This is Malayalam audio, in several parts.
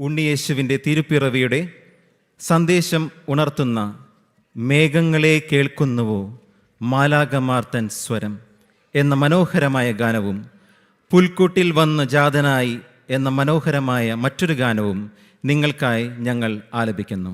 ഉണ്ണിയേശുവിൻ്റെ തിരുപ്പിറവിയുടെ സന്ദേശം ഉണർത്തുന്ന മേഘങ്ങളെ കേൾക്കുന്നുവോ മാലാഖമാർ തൻ സ്വരം എന്ന മനോഹരമായ ഗാനവും പുൽക്കൂട്ടിൽ വന്ന് ജാതനായി എന്ന മനോഹരമായ മറ്റൊരു ഗാനവും നിങ്ങൾക്കായി ഞങ്ങൾ ആലപിക്കുന്നു.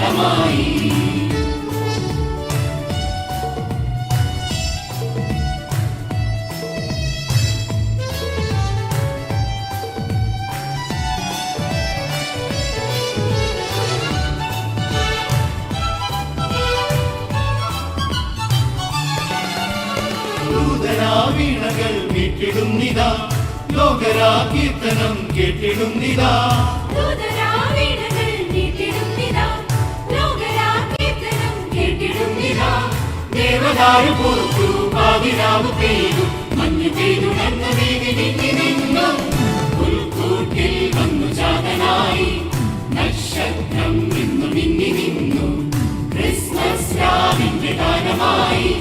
മേളമായി. വീണകൾ മീട്ടിടുന്നിതാ, ലോകരാ കീർത്തനം കേട്ടിടുന്നിതാ. ദേവദാരു പൂത്തു പാതിരാവ് പെയ്തു, മഞ്ഞ് പെയ്തുണർന്ന വീതി നീങ്ങി നിന്നു. പുൽക്കൂട്ടിൽ വന്നു ജാതനായി, നക്ഷത്രം നിന്നു മിന്നി നിന്നു. ക്രിസ്മസ് രാവിന്റെ ഗാനമായി,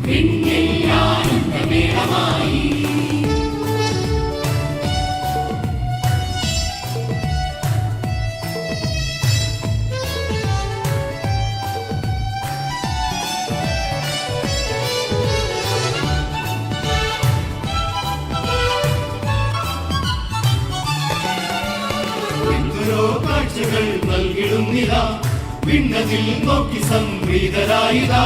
വിണ്ണിൽ ആനന്ദമേളമായി. കാഴ്ചകൾ നൽകിടുന്നിതാ, വിണ്ണതിൽ നോക്കി സംപ്രീതരായിതാ.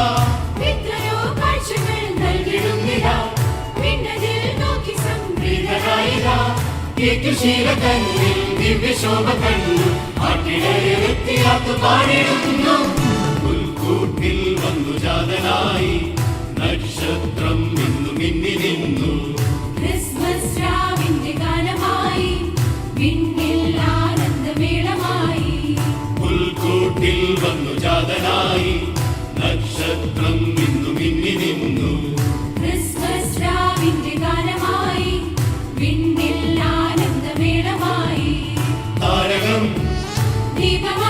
ീരകന്നിൽ ദിവ്യശോഭ കണ്ടു, ആട്ടിടയത്തിയാത്തു പാടിടുന്നു. പുൽക്കൂട്ടിൽ വന്നു ജാതനായി, നക്ഷത്രം നിന്നു മിന്നി നിന്നു. ക്രിസ്മസ് രാവിന്റെ ഗാനമായി, വിണ്ണിൽ ആനന്ദമേളമായി. പുൽക്കൂട്ടിൽ വന്നു ജാതനായി, നക്ഷത്രം നിന്നു മിന്നി നിന്നു. ക്രിസ്മസ് രാവിന്റെ ഗാനമായി, വിണ്ണിൽ ആനന്ദമേളമായി. താരകം ദീപം